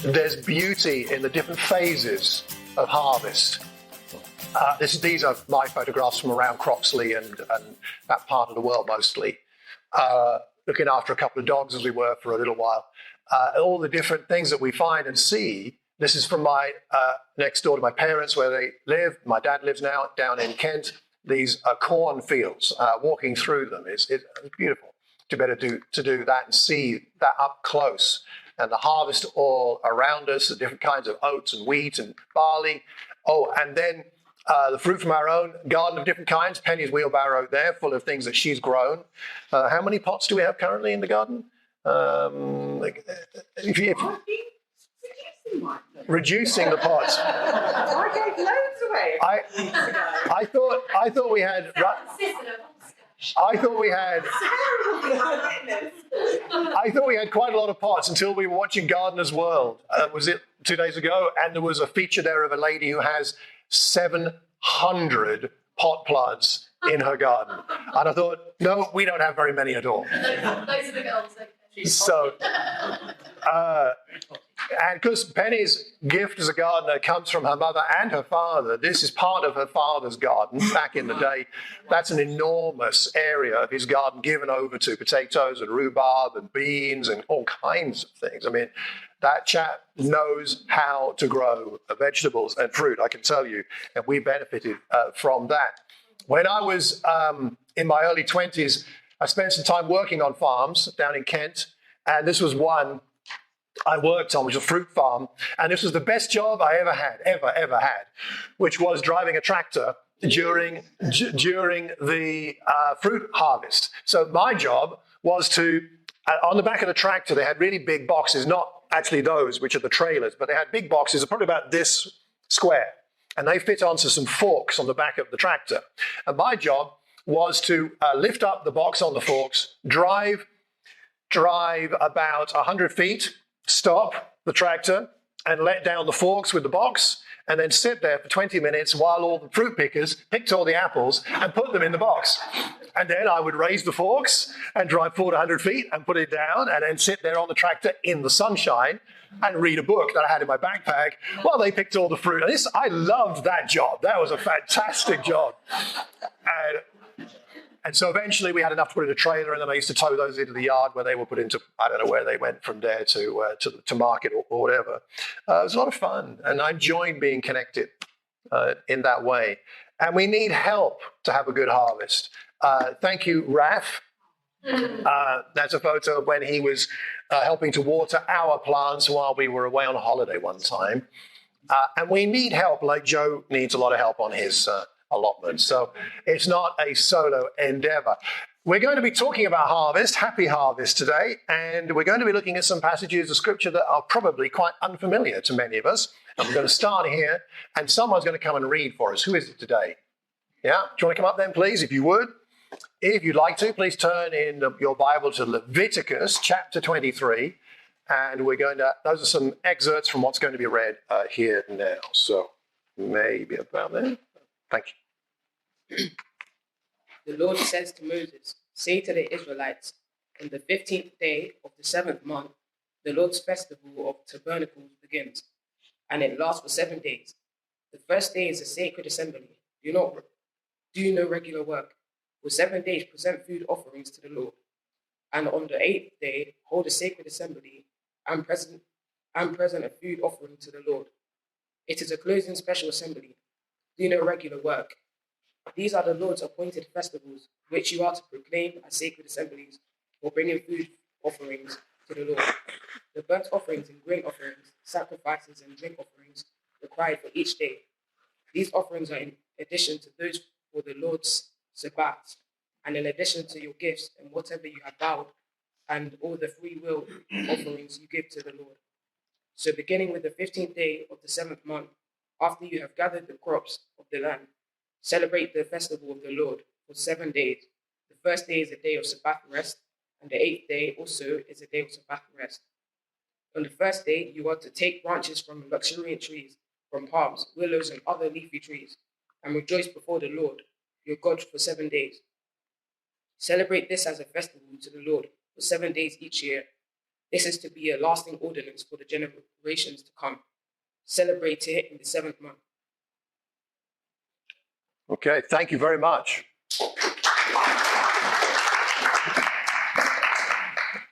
there's beauty in the different phases of harvest. These are my photographs from around Cropsley and that part of the world mostly. Looking after a couple of dogs as we were for a little while. All the different things that we find and see. This is from my next door to my parents where they live. My dad lives now down in Kent. These cornfields, walking through them is beautiful to be able to do that and see that up close. And the harvest all around us, the different kinds of oats and wheat and barley. Oh, and then the fruit from our own garden of different kinds. Penny's wheelbarrow there, full of things that she's grown. How many pots do we have currently in the garden? Reducing the pots. I gave loads away. I thought we had. I thought we had quite a lot of pots until we were watching Gardener's World. Was it 2 days ago? And there was a feature there of a lady who has 700 pot plants in her garden. And I thought, no, we don't have very many at all. Those are the girls. So, and because Penny's gift as a gardener comes from her mother and her father, this is part of her father's garden back in the day. That's an enormous area of his garden given over to potatoes and rhubarb and beans and all kinds of things. I mean, that chap knows how to grow vegetables and fruit, I can tell you, and we benefited from that. When I was in my early 20s, I spent some time working on farms down in Kent, and this was one I worked on, which was a fruit farm, and this was the best job I ever had, which was driving a tractor during the fruit harvest. So my job was to, on the back of the tractor, they had really big boxes, not actually those, which are the trailers, but they had big boxes, probably about this square, and they fit onto some forks on the back of the tractor. And my job was to lift up the box on the forks, drive about 100 feet, stop the tractor and let down the forks with the box, and then sit there for 20 minutes while all the fruit pickers picked all the apples and put them in the box. And then I would raise the forks and drive forward 100 feet and put it down and then sit there on the tractor in the sunshine and read a book that I had in my backpack while they picked all the fruit. And I loved that job. That was a fantastic job. And so eventually we had enough to put in a trailer, and then I used to tow those into the yard where they were put into, I don't know where they went from there to market or whatever. It was a lot of fun, and I enjoyed being connected in that way. And we need help to have a good harvest. Thank you, Raf. That's a photo of when he was helping to water our plants while we were away on holiday one time. And we need help, like Joe needs a lot of help on his allotment. So it's not a solo endeavor. We're going to be talking about harvest, happy harvest today, and we're going to be looking at some passages of scripture that are probably quite unfamiliar to many of us. And we're going to start here, and someone's going to come and read for us. Who is it today? Yeah? Do you want to come up then, please, if you would? If you'd like to, please turn in your Bible to Leviticus chapter 23, and we're going to, those are some excerpts from what's going to be read here now. So maybe about there. Thank you. The Lord says to Moses, say to the Israelites, on the 15th day of the 7th month, the Lord's festival of tabernacles begins, and it lasts for 7 days. The first day is a sacred assembly. Do no regular work. For 7 days present food offerings to the Lord. And on the 8th day, hold a sacred assembly and present a food offering to the Lord. It is a closing special assembly. Do no regular work. These are the Lord's appointed festivals, which you are to proclaim as sacred assemblies, or bringing food offerings to the Lord. The burnt offerings and grain offerings, sacrifices and drink offerings required for each day. These offerings are in addition to those for the Lord's Sabbaths, and in addition to your gifts and whatever you have vowed, and all the free will offerings you give to the Lord. So beginning with the 15th day of the 7th month, after you have gathered the crops of the land, celebrate the festival of the Lord for 7 days. The first day is a day of Sabbath rest, and the 8th day also is a day of Sabbath rest. On the first day, you are to take branches from luxuriant trees, from palms, willows, and other leafy trees, and rejoice before the Lord, your God, for 7 days. Celebrate this as a festival to the Lord for 7 days each year. This is to be a lasting ordinance for the generations to come. Celebrate it in the 7th month. Okay, thank you very much.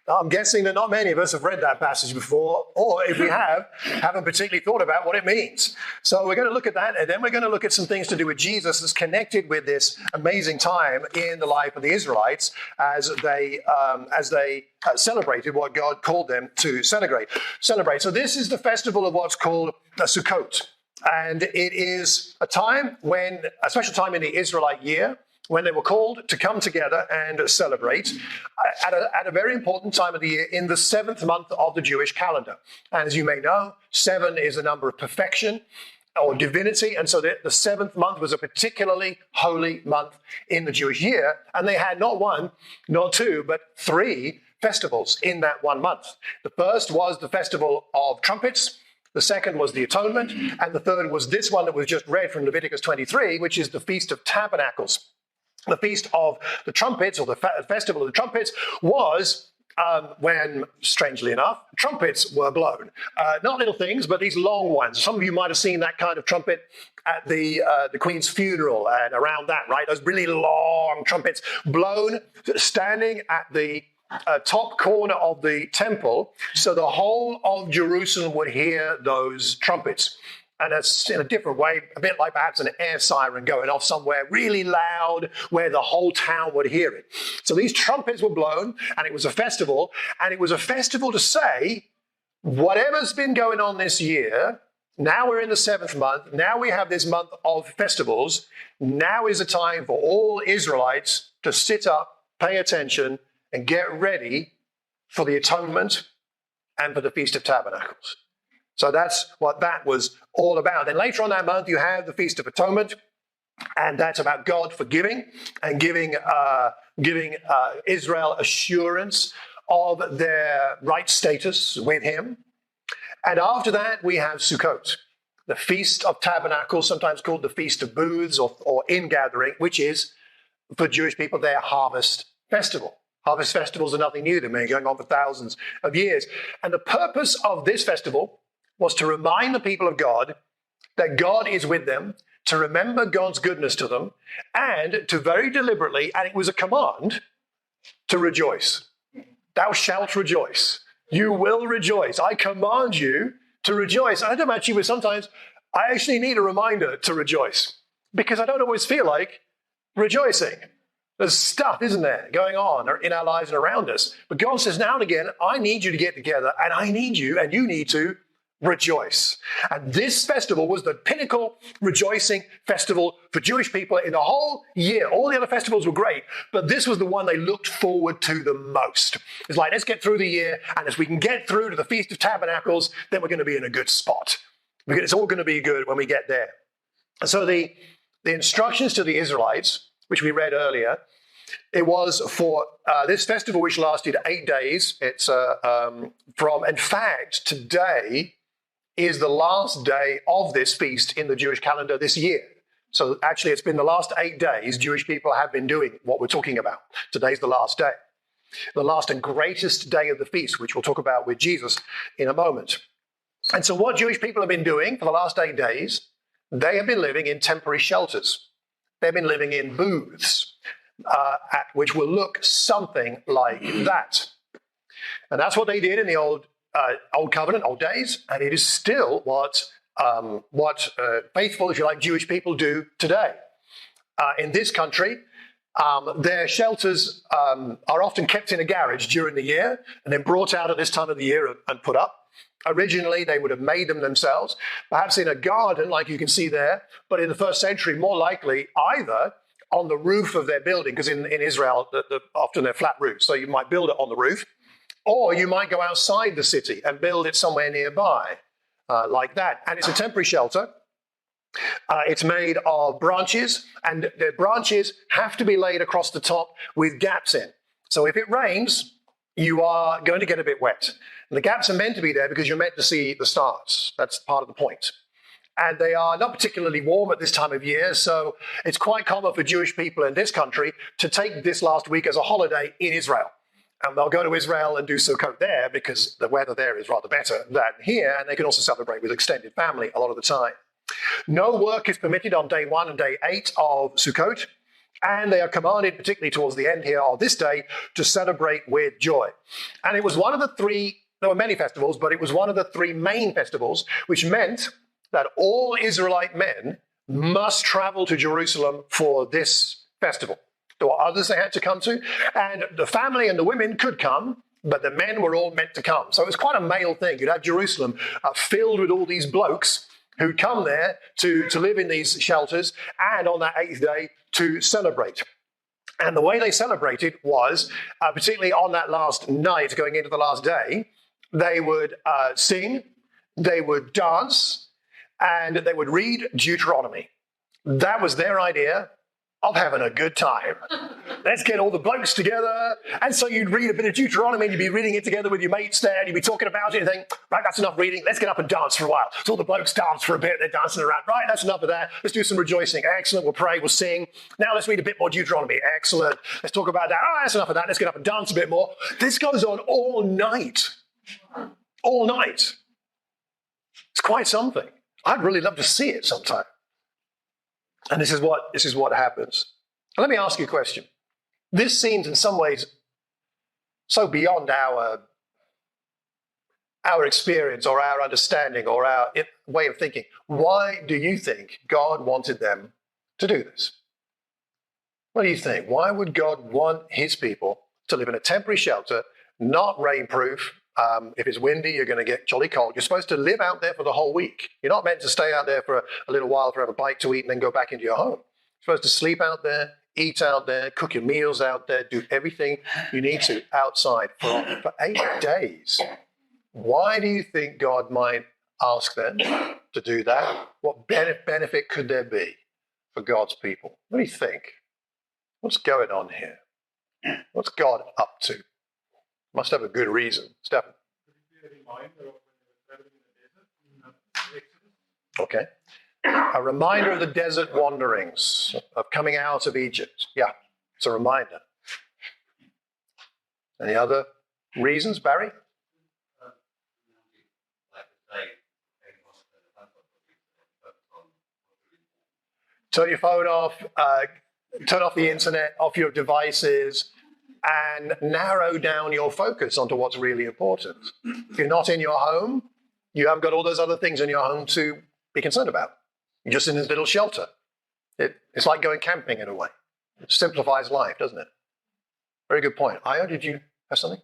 I'm guessing that not many of us have read that passage before, or if we have, haven't particularly thought about what it means. So we're going to look at that, and then we're going to look at some things to do with Jesus that's connected with this amazing time in the life of the Israelites as they celebrated what God called them to celebrate. So this is the festival of what's called a Sukkot, and it is a special time in the Israelite year, when they were called to come together and celebrate at a very important time of the year in the 7th month of the Jewish calendar. And as you may know, 7 is a number of perfection or divinity, and so the 7th month was a particularly holy month in the Jewish year, and they had not 1, not 2, but 3 festivals in that 1 month. The first was the Festival of Trumpets, the second was the Atonement, and the third was this one that was just read from Leviticus 23, which is the Feast of Tabernacles. The Feast of the Trumpets, or the Festival of the Trumpets, was when, strangely enough, trumpets were blown. Not little things, but these long ones. Some of you might have seen that kind of trumpet at the Queen's funeral and around that, right? Those really long trumpets blown, standing at the top corner of the temple, so the whole of Jerusalem would hear those trumpets. And it's in a different way, a bit like perhaps an air siren going off somewhere really loud where the whole town would hear it. So these trumpets were blown, and it was a festival. And it was a festival to say, whatever's been going on this year, now we're in the 7th month, now we have this month of festivals, now is the time for all Israelites to sit up, pay attention, and get ready for the Atonement and for the Feast of Tabernacles. So that's what that was all about. Then later on that month, you have the Feast of Atonement, and that's about God forgiving and giving Israel assurance of their right status with him. And after that, we have Sukkot, the Feast of Tabernacles, sometimes called the Feast of Booths or Ingathering, which is, for Jewish people, their harvest festival. Harvest festivals are nothing new. They've been going on for thousands of years. And the purpose of this festival was to remind the people of God that God is with them, to remember God's goodness to them, and to very deliberately, and it was a command, to rejoice. Thou shalt rejoice. You will rejoice. I command you to rejoice. I don't know about you, but sometimes I actually need a reminder to rejoice because I don't always feel like rejoicing. There's stuff, isn't there, going on in our lives and around us. But God says now and again, I need you to get together, and I need you, and you need to rejoice. And this festival was the pinnacle rejoicing festival for Jewish people in the whole year. All the other festivals were great, but this was the one they looked forward to the most. It's like, let's get through the year, and as we can get through to the Feast of Tabernacles, then we're going to be in a good spot. Because it's all going to be good when we get there. So the instructions to the Israelites, which we read earlier, it was for this festival, which lasted 8 days. It's in fact, today is the last day of this feast in the Jewish calendar this year. So actually, it's been the last 8 days Jewish people have been doing what we're talking about. Today's the last day. The last and greatest day of the feast, which we'll talk about with Jesus in a moment. And so what Jewish people have been doing for the last 8 days, they have been living in temporary shelters. They've been living in booths, which will look something like that. And that's what they did in the Old Covenant, old days, and it is still what faithful, if you like, Jewish people do today. In this country, their shelters are often kept in a garage during the year and then brought out at this time of the year and put up. Originally, they would have made them themselves, perhaps in a garden like you can see there, but in the first century, more likely either on the roof of their building, because in Israel, often they're flat roofs, so you might build it on the roof, or you might go outside the city and build it somewhere nearby, like that. And it's a temporary shelter. It's made of branches, and the branches have to be laid across the top with gaps in. So if it rains, you are going to get a bit wet. And the gaps are meant to be there because you're meant to see the stars. That's part of the point. And they are not particularly warm at this time of year, so it's quite common for Jewish people in this country to take this last week as a holiday in Israel. And they'll go to Israel and do Sukkot there because the weather there is rather better than here, and they can also celebrate with extended family a lot of the time. No work is permitted on day 1 and day 8 of Sukkot, and they are commanded, particularly towards the end here of this day, to celebrate with joy. And it was one of the 3, there were many festivals, but it was one of the 3 main festivals, which meant that all Israelite men must travel to Jerusalem for this festival. There were others they had to come to, and the family and the women could come, but the men were all meant to come. So it was quite a male thing. You'd have Jerusalem filled with all these blokes who'd come there to live in these shelters, and on that 8th day to celebrate. And the way they celebrated was, particularly on that last night going into the last day, they would sing, they would dance, and they would read Deuteronomy. That was their idea of having a good time. Let's get all the blokes together. And so you'd read a bit of Deuteronomy, and you'd be reading it together with your mates there, and you'd be talking about it and think, right, that's enough reading. Let's get up and dance for a while. So all the blokes dance for a bit. They're dancing around. Right, that's enough of that. Let's do some rejoicing. Excellent. We'll pray. We'll sing. Now let's read a bit more Deuteronomy. Excellent. Let's talk about that. Oh, that's enough of that. Let's get up and dance a bit more. This goes on all night. All night. It's quite something. I'd really love to see it sometime. And this is what happens. And let me ask you a question. This seems in some ways so beyond our experience or our understanding or our way of thinking. Why do you think God wanted them to do this? What do you think? Why would God want his people to live in a temporary shelter, not rainproof? If it's windy, you're going to get jolly cold. You're supposed to live out there for the whole week. You're not meant to stay out there for a little while to have a bite to eat and then go back into your home. You're supposed to sleep out there, eat out there, cook your meals out there, do everything you need to outside for 8 days. Why do you think God might ask them to do that? What benefit could there be for God's people? What do you think? What's going on here? What's God up to? Must have a good reason. Stephen. Okay. A reminder of the desert wanderings, of coming out of Egypt. Yeah, it's a reminder. Any other reasons, Barry? Turn your phone off, turn off the internet, off your devices, and narrow down your focus onto what's really important. If you're not in your home, you haven't got all those other things in your home to be concerned about. You're just in this little shelter. It's like going camping in a way. It simplifies life, doesn't it? Very good point. Io, did you have something?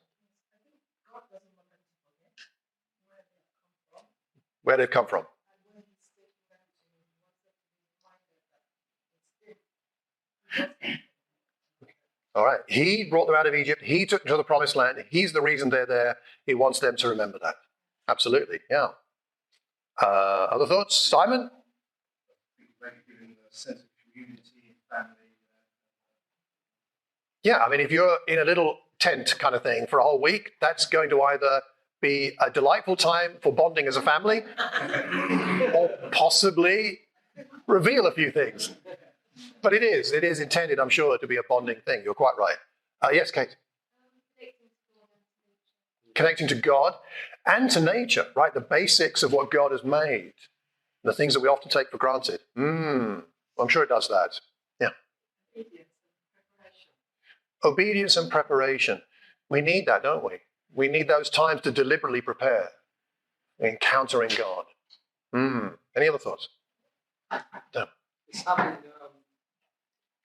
Where they've come from. All right. He brought them out of Egypt. He took them to the promised land. He's the reason they're there. He wants them to remember that. Absolutely. Yeah. Other thoughts? Simon? Giving a sense of community and family. Yeah. I mean, if you're in a little tent kind of thing for a whole week, that's going to either be a delightful time for bonding as a family or possibly reveal a few things. But it is intended, I'm sure, to be a bonding thing. You're quite right. Yes, Kate? Connecting to God and to nature, right? The basics of what God has made. The things that we often take for granted. I'm sure it does that. Yeah. Obedience and preparation. We need that, don't we? We need those times to deliberately prepare. Encountering God. Any other thoughts? No. It's having a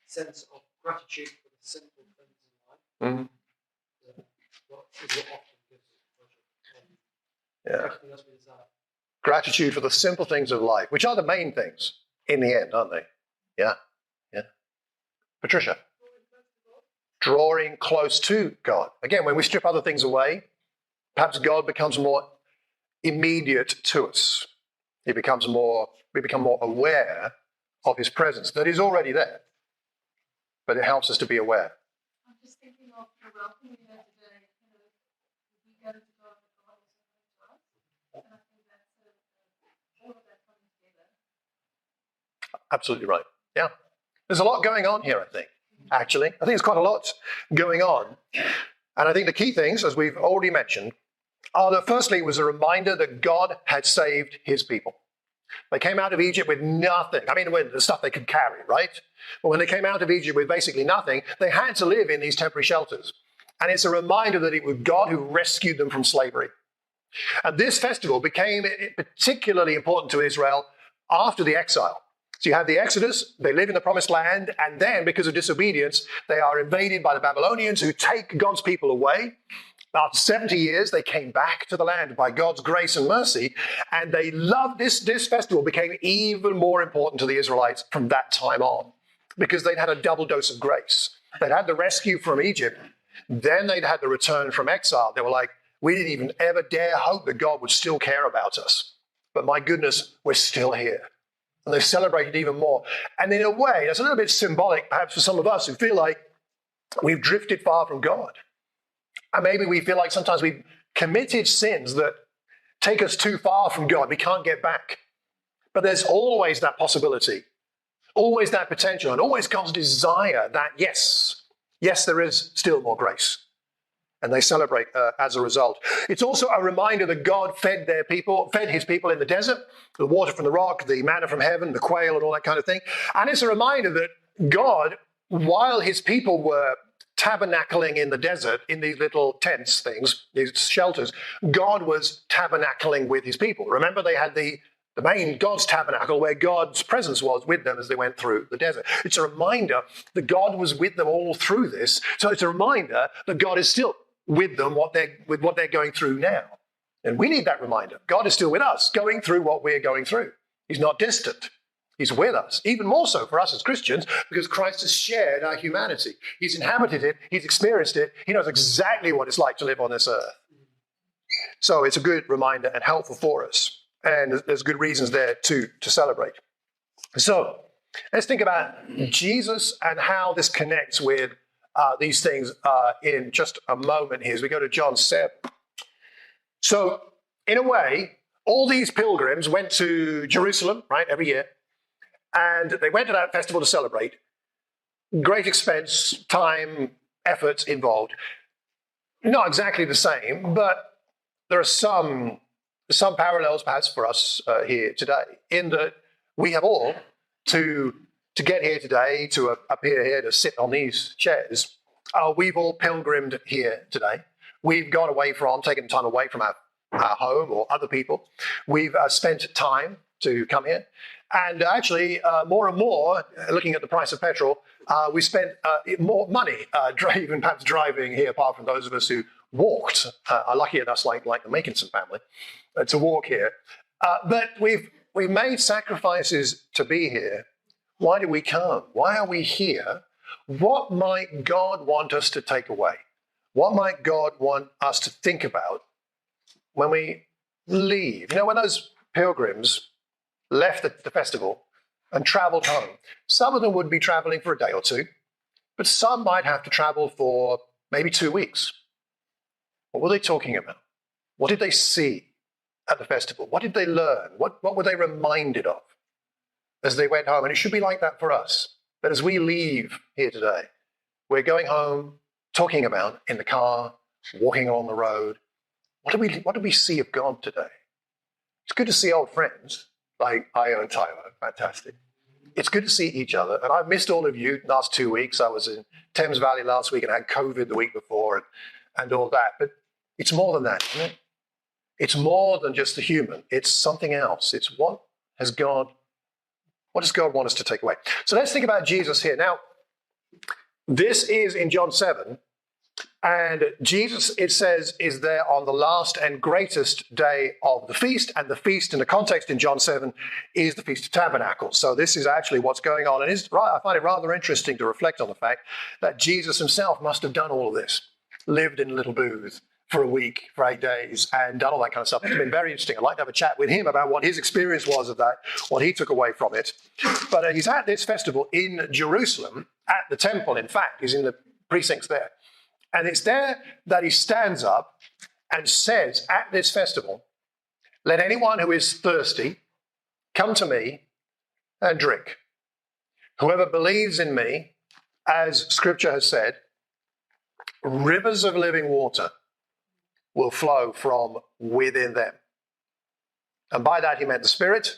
sense of gratitude for the simple things in life. What often gives us pleasure. Yeah. Everything else we desire. Gratitude for the simple things of life, which are the main things in the end, aren't they? Yeah. Yeah. Patricia. Drawing close to God. Again, when we strip other things away, perhaps God becomes more immediate to us. We become more aware of his presence, that is already there. But it helps us to be aware. I'm just thinking of the welcome we had today. We go to God, but God also comes to us. And I think that's all of that coming together. Absolutely right. Yeah. There's a lot going on here, I think, actually. I think there's quite a lot going on. And I think the key things, as we've already mentioned, are that firstly, it was a reminder that God had saved his people. They came out of Egypt with nothing. I mean, with the stuff they could carry, right? But when they came out of Egypt with basically nothing, they had to live in these temporary shelters. And it's a reminder that it was God who rescued them from slavery. And this festival became particularly important to Israel after the exile. So you have the Exodus, they live in the promised land, and then because of disobedience, they are invaded by the Babylonians who take God's people away. After 70 years, they came back to the land by God's grace and mercy, and they loved this. This festival became even more important to the Israelites from that time on, because they'd had a double dose of grace. They'd had the rescue from Egypt, then they'd had the return from exile. They were like, we didn't even ever dare hope that God would still care about us. But my goodness, we're still here. And they celebrated even more. And in a way, that's a little bit symbolic, perhaps, for some of us who feel like we've drifted far from God. And maybe we feel like sometimes we've committed sins that take us too far from God. We can't get back. But there's always that possibility, always that potential, and always God's desire that, yes, there is still more grace. And they celebrate as a result. It's also a reminder that God fed his people in the desert, the water from the rock, the manna from heaven, the quail and all that kind of thing. And it's a reminder that God, while his people were tabernacling in the desert, in these little tents things, these shelters, God was tabernacling with his people. Remember, they had the main God's tabernacle where God's presence was with them as they went through the desert. It's a reminder that God was with them all through this. So it's a reminder that God is still with them with what they're going through now. And we need that reminder. God is still with us, going through what we're going through. He's not distant. He's with us, even more so for us as Christians, because Christ has shared our humanity. He's inhabited it. He's experienced it. He knows exactly what it's like to live on this earth. So it's a good reminder and helpful for us. And there's good reasons there to celebrate. So let's think about Jesus and how this connects with these things in just a moment here as we go to John 7. So in a way, all these pilgrims went to Jerusalem, right, every year. And they went to that festival to celebrate. Great expense, time, efforts involved. Not exactly the same, but there are some parallels perhaps for us here today, in that we have all to get here today, to appear here, to sit on these chairs. We've all pilgrimed here today. We've gone away taken time away from our home or other people. We've spent time to come here. And actually, more and more, looking at the price of petrol, we spent more money perhaps driving here, apart from those of us who walked. Are lucky enough, like the Makinson family, to walk here. But we've made sacrifices to be here. Why do we come? Why are we here? What might God want us to take away? What might God want us to think about when we leave? You know, when those pilgrims left the festival and traveled home, some of them would be traveling for a day or two, but some might have to travel for maybe 2 weeks. What were they talking about? What did they see at the festival? What did they learn? What were they reminded of as they went home? And it should be like that for us. That as we leave here today, we're going home talking about in the car, walking along the road. What do we see of God today? It's good to see old friends like Io and Tyler. Fantastic. It's good to see each other. And I've missed all of you last 2 weeks. I was in Thames Valley last week and had COVID the week before and all that. But it's more than that, isn't it? It's more than just the human. It's something else. It's what does God want us to take away? So let's think about Jesus here. Now, this is in John 7. And Jesus, it says, is there on the last and greatest day of the feast. And the feast in the context in John 7 is the Feast of Tabernacles. So this is actually what's going on. And I find it rather interesting to reflect on the fact that Jesus himself must have done all of this, lived in a little booth for a week, for 8 days, and done all that kind of stuff. It's been very interesting. I'd like to have a chat with him about what his experience was of that, what he took away from it. But he's at this festival in Jerusalem, at the temple, in fact. He's in the precincts there. And it's there that he stands up and says at this festival, let anyone who is thirsty come to me and drink. Whoever believes in me, as Scripture has said, rivers of living water will flow from within them. And by that he meant the Spirit,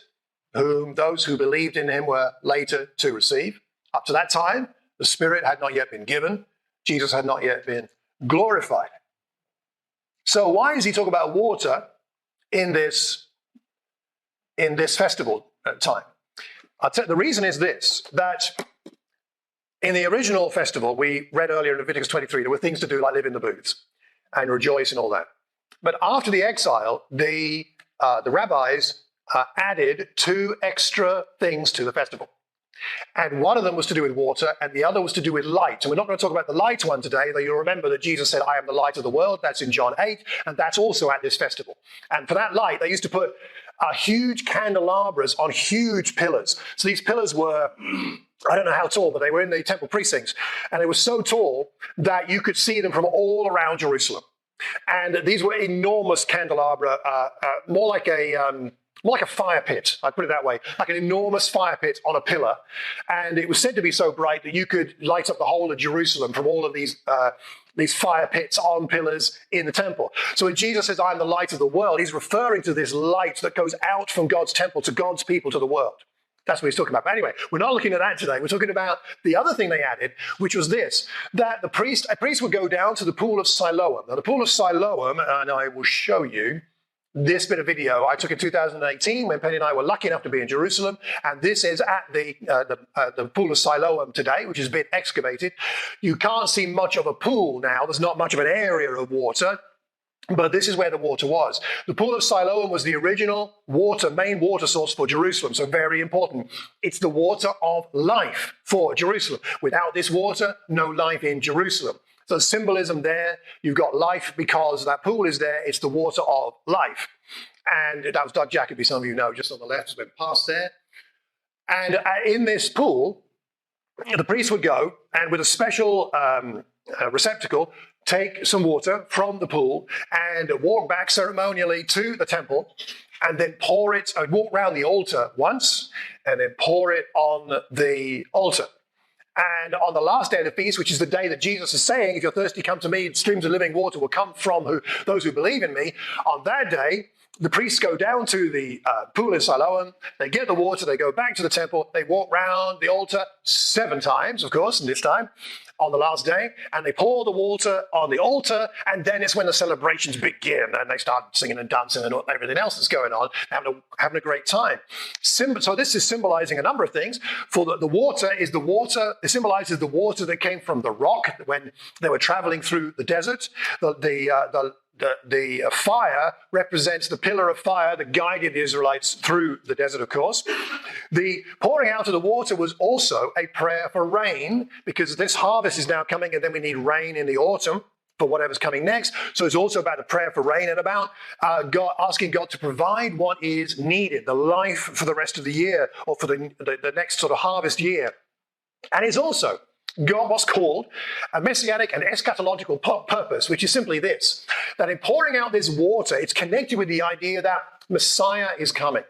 whom those who believed in him were later to receive. Up to that time, the Spirit had not yet been given. Jesus had not yet been glorified. So why does he talk about water in this festival time? The reason is this, that in the original festival, we read earlier in Leviticus 23, there were things to do like live in the booths and rejoice and all that. But after the exile, the rabbis added 2 extra things to the festival. And one of them was to do with water, and the other was to do with light. And we're not going to talk about the light one today, though you'll remember that Jesus said, I am the light of the world. That's in John 8, and that's also at this festival. And for that light, they used to put huge candelabras on huge pillars. So these pillars were, I don't know how tall, but they were in the temple precincts. And they were so tall that you could see them from all around Jerusalem. And these were enormous candelabra, more like a fire pit, I'd put it that way, like an enormous fire pit on a pillar. And it was said to be so bright that you could light up the whole of Jerusalem from all of these fire pits on pillars in the temple. So when Jesus says, I am the light of the world, he's referring to this light that goes out from God's temple to God's people, to the world. That's what he's talking about. But anyway, we're not looking at that today. We're talking about the other thing they added, which was this, that a priest would go down to the pool of Siloam. Now, the pool of Siloam, and I will show you this bit of video I took in 2018 when Penny and I were lucky enough to be in Jerusalem. And this is at the pool of Siloam today, which has been excavated. You can't see much of a pool now. There's not much of an area of water. But this is where the water was. The pool of Siloam was the original main water source for Jerusalem. So very important. It's the water of life for Jerusalem. Without this water, no life in Jerusalem. So symbolism there. You've got life because that pool is there. It's the water of life. And that was Doug Jacoby, some of you know, just on the left, as went past there. And in this pool, the priest would go and with a special receptacle, take some water from the pool and walk back ceremonially to the temple and then pour it, walk around the altar once and then pour it on the altar. And on the last day of the feast, which is the day that Jesus is saying, if you're thirsty, come to me, streams of living water will come from those who believe in me. On that day, the priests go down to the pool in Siloam, they get the water, they go back to the temple, they walk round the altar 7 times, of course, and this time, on the last day, and they pour the water on the altar, and then it's when the celebrations begin, and they start singing and dancing and everything else that's going on, having a great time. So this is symbolizing a number of things. For the water, it symbolizes the water that came from the rock when they were traveling through the desert. The fire represents the pillar of fire that guided the Israelites through the desert, of course. The pouring out of the water was also a prayer for rain, because this harvest is now coming and then we need rain in the autumn for whatever's coming next. So it's also about a prayer for rain and about God, asking God to provide what is needed, the life for the rest of the year or for the next sort of harvest year. And it's also God was called a messianic and eschatological purpose, which is simply this, that in pouring out this water, it's connected with the idea that Messiah is coming.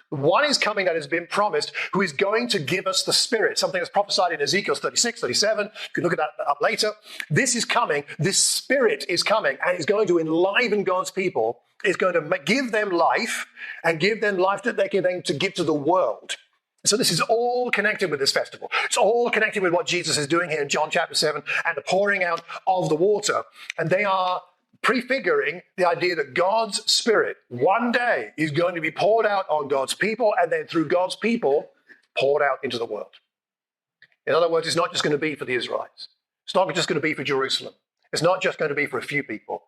One is coming that has been promised, who is going to give us the Spirit, something that's prophesied in Ezekiel 36, 37. You can look at that up later. This is coming. This Spirit is coming and is going to enliven God's people. It's going to give them life and give them life that they can then to give to the world. So this is all connected with this festival. It's all connected with what Jesus is doing here in John chapter 7 and the pouring out of the water. And they are prefiguring the idea that God's Spirit one day is going to be poured out on God's people and then through God's people poured out into the world. In other words, it's not just going to be for the Israelites. It's not just going to be for Jerusalem. It's not just going to be for a few people.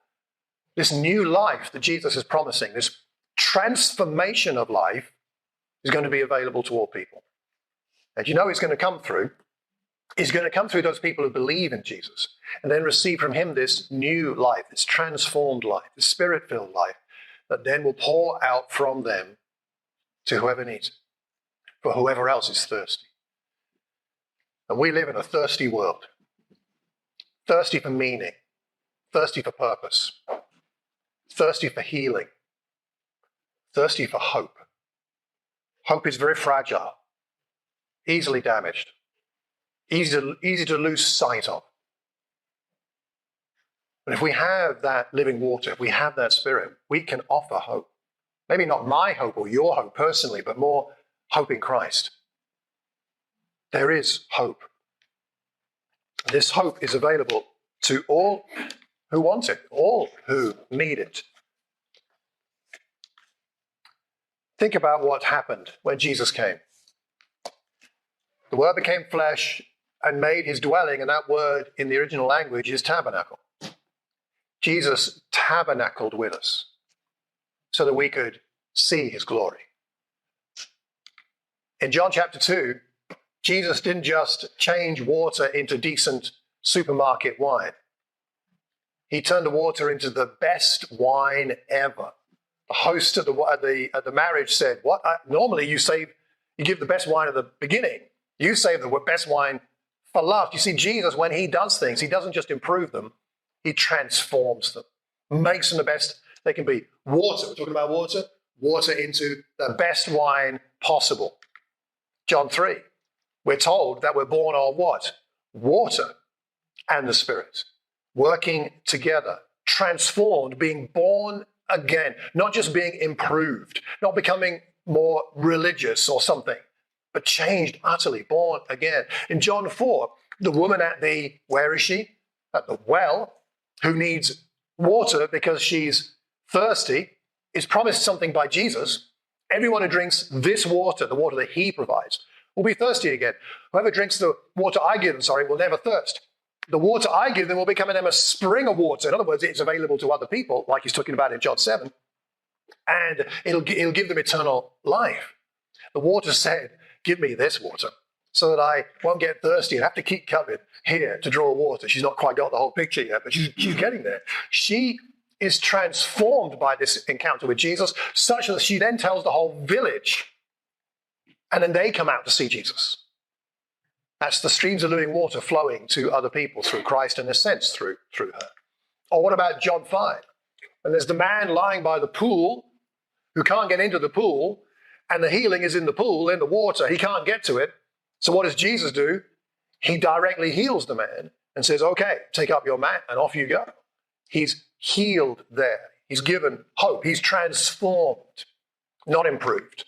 This new life that Jesus is promising, this transformation of life, is going to be available to all people. And you know it's going to come through. It's going to come through those people who believe in Jesus and then receive from him this new life, this transformed life, this Spirit-filled life that then will pour out from them to whoever needs it, for whoever else is thirsty. And we live in a thirsty world, thirsty for meaning, thirsty for purpose, thirsty for healing, thirsty for hope. Hope is very fragile, easily damaged, easy to lose sight of. But if we have that living water, if we have that Spirit, we can offer hope. Maybe not my hope or your hope personally, but more hope in Christ. There is hope. This hope is available to all who want it, all who need it. Think about what happened when Jesus came. The Word became flesh and made his dwelling, and that word in the original language is tabernacle. Jesus tabernacled with us so that we could see his glory. In John chapter 2, Jesus didn't just change water into decent supermarket wine. He turned the water into the best wine ever. The host at the marriage said, "What? Normally you give the best wine at the beginning. You save the best wine for last." You see, Jesus, when he does things, he doesn't just improve them, he transforms them, makes them the best they can be. Water, we're talking about water. Water into the best wine possible. John 3, we're told that we're born on what? Water and the Spirit, working together, transformed, being born again, not just being improved, not becoming more religious or something, but changed utterly, born again. In John 4, the woman where is she? At the well, who needs water because she's thirsty, is promised something by Jesus. Everyone who drinks this water, the water that he provides, will be thirsty again. Whoever drinks the water I give them, will never thirst. The water I give them will become in them a spring of water. In other words, it's available to other people, like he's talking about in John 7, and it'll give them eternal life. The water said, "Give me this water so that I won't get thirsty and have to keep coming here to draw water." She's not quite got the whole picture yet, but she's getting there. She is transformed by this encounter with Jesus, such that she then tells the whole village, and then they come out to see Jesus. That's the streams of living water flowing to other people through Christ and, in a sense, through her. Or what about John 5? And there's the man lying by the pool who can't get into the pool, and the healing is in the pool, in the water. He can't get to it. So what does Jesus do? He directly heals the man and says, "Okay, take up your mat and off you go." He's healed there. He's given hope. He's transformed, not improved.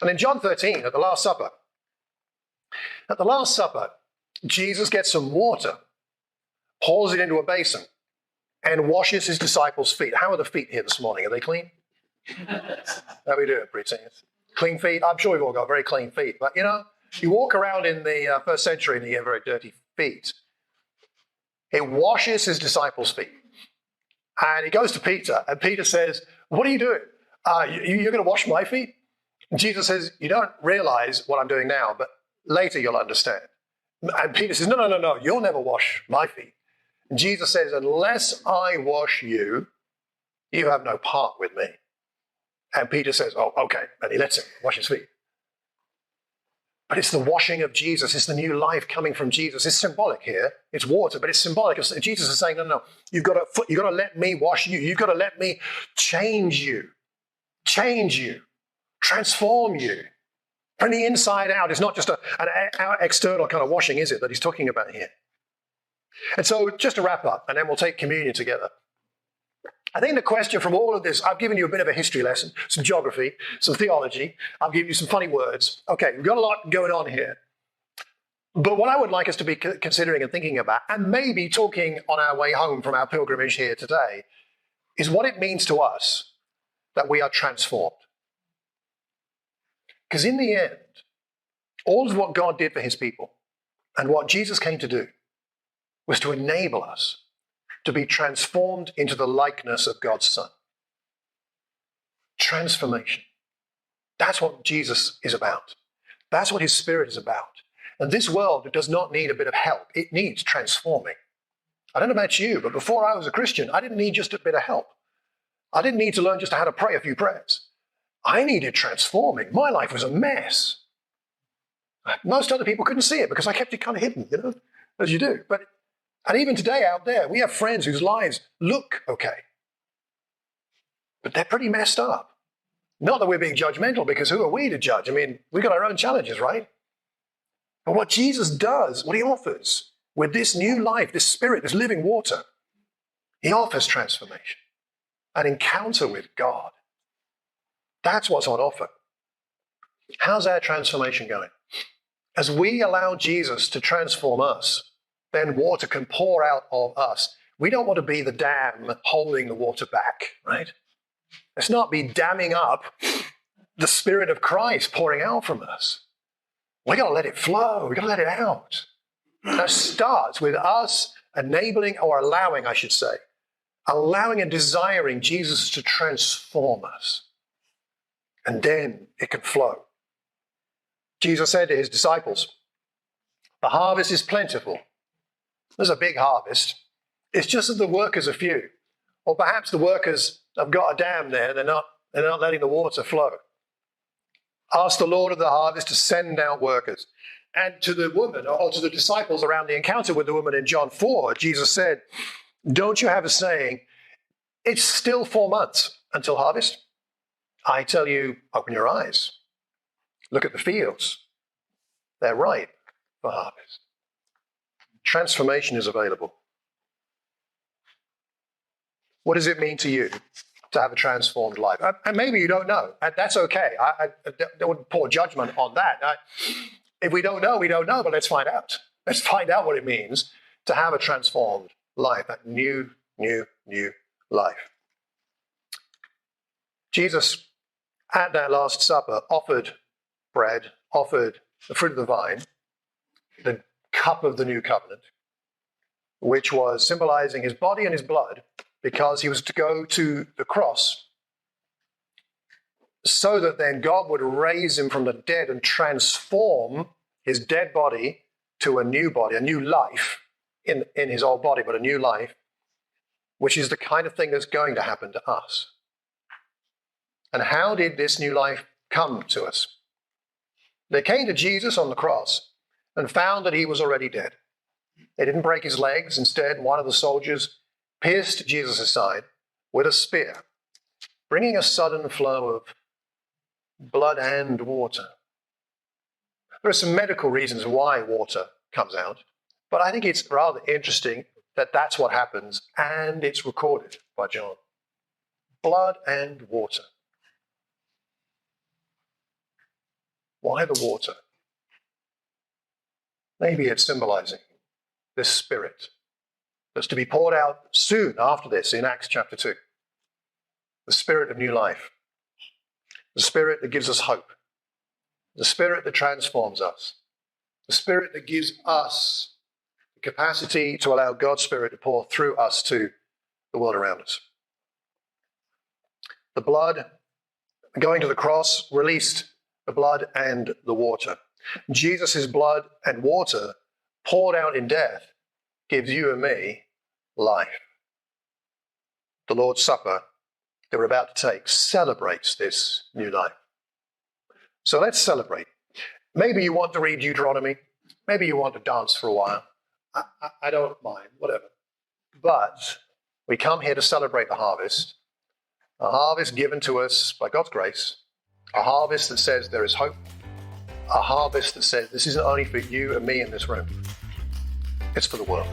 And in John 13, at the Last Supper, Jesus gets some water, pours it into a basin, and washes his disciples' feet. How are the feet here this morning? Are they clean? How we do it, preteens? Clean feet? I'm sure we've all got very clean feet. But, you walk around in the first century and you have very dirty feet. He washes his disciples' feet. And he goes to Peter, and Peter says, "What are you doing? You're going to wash my feet?" And Jesus says, "You don't realize what I'm doing now, but later you'll understand." And Peter says, No, you'll never wash my feet. And Jesus says, "Unless I wash you, you have no part with me." And Peter says, "Oh, okay." And he lets him wash his feet. But it's the washing of Jesus. It's the new life coming from Jesus. It's symbolic here. It's water, but it's symbolic. Jesus is saying, no, you've got to let me wash you. You've got to let me change you, transform you. From the inside out. It's not just an external kind of washing, is it, that he's talking about here? And so just to wrap up, and then we'll take communion together. I think the question from all of this, I've given you a bit of a history lesson, some geography, some theology. I've given you some funny words. Okay, we've got a lot going on here. But what I would like us to be considering and thinking about, and maybe talking on our way home from our pilgrimage here today, is what it means to us that we are transformed. Because in the end, all of what God did for his people and what Jesus came to do was to enable us to be transformed into the likeness of God's Son. Transformation. That's what Jesus is about. That's what his Spirit is about. And this world does not need a bit of help. It needs transforming. I don't know about you, but before I was a Christian, I didn't need just a bit of help. I didn't need to learn just how to pray a few prayers. I needed transforming. My life was a mess. Most other people couldn't see it because I kept it kind of hidden, as you do. And even today out there, we have friends whose lives look okay, but they're pretty messed up. Not that we're being judgmental, because who are we to judge? I mean, we've got our own challenges, right? But what Jesus does, what he offers with this new life, this Spirit, this living water, He offers transformation, an encounter with God. That's what's on offer. How's our transformation going? As we allow Jesus to transform us, then water can pour out of us. We don't want to be the dam holding the water back, right? Let's not be damming up the Spirit of Christ pouring out from us. We got to let it flow. We got to let it out. That starts with us enabling, or allowing, I should say, allowing and desiring Jesus to transform us. And then it can flow. Jesus said to his disciples, the harvest is plentiful. There's a big harvest. It's just that the workers are few. Or perhaps the workers have got a dam there. They're not letting the water flow. Ask the Lord of the harvest to send out workers. And to the woman, or to the disciples around the encounter with the woman in John 4, Jesus said, don't you have a saying, it's still 4 months until harvest? I tell you, open your eyes. Look at the fields. They're ripe for harvest. Transformation is available. What does it mean to you to have a transformed life? And maybe you don't know. And that's okay. I wouldn't pour judgment on that. If we don't know, we don't know, but let's find out. Let's find out what it means to have a transformed life, that new life. Jesus, at that Last Supper, offered bread, offered the fruit of the vine, the cup of the new covenant, which was symbolizing his body and his blood, because he was to go to the cross so that then God would raise him from the dead and transform his dead body to a new body, a new life in his old body, but a new life, which is the kind of thing that's going to happen to us. And how did this new life come to us? They came to Jesus on the cross and found that he was already dead. They didn't break his legs. Instead, one of the soldiers pierced Jesus' side with a spear, bringing a sudden flow of blood and water. There are some medical reasons why water comes out, but I think it's rather interesting that that's what happens, and it's recorded by John. Blood and water. Why the water? Maybe it's symbolizing this Spirit that's to be poured out soon after this in Acts chapter 2. The Spirit of new life. The Spirit that gives us hope. The Spirit that transforms us. The Spirit that gives us the capacity to allow God's Spirit to pour through us to the world around us. The blood going to the cross released the blood and the water. Jesus' blood and water poured out in death gives you and me life. The Lord's Supper that we're about to take celebrates this new life. So let's celebrate. Maybe you want to read Deuteronomy. Maybe you want to dance for a while. I don't mind, whatever. But we come here to celebrate the harvest, a harvest given to us by God's grace, a harvest that says there is hope, a harvest that says this isn't only for you and me in this room, it's for the world.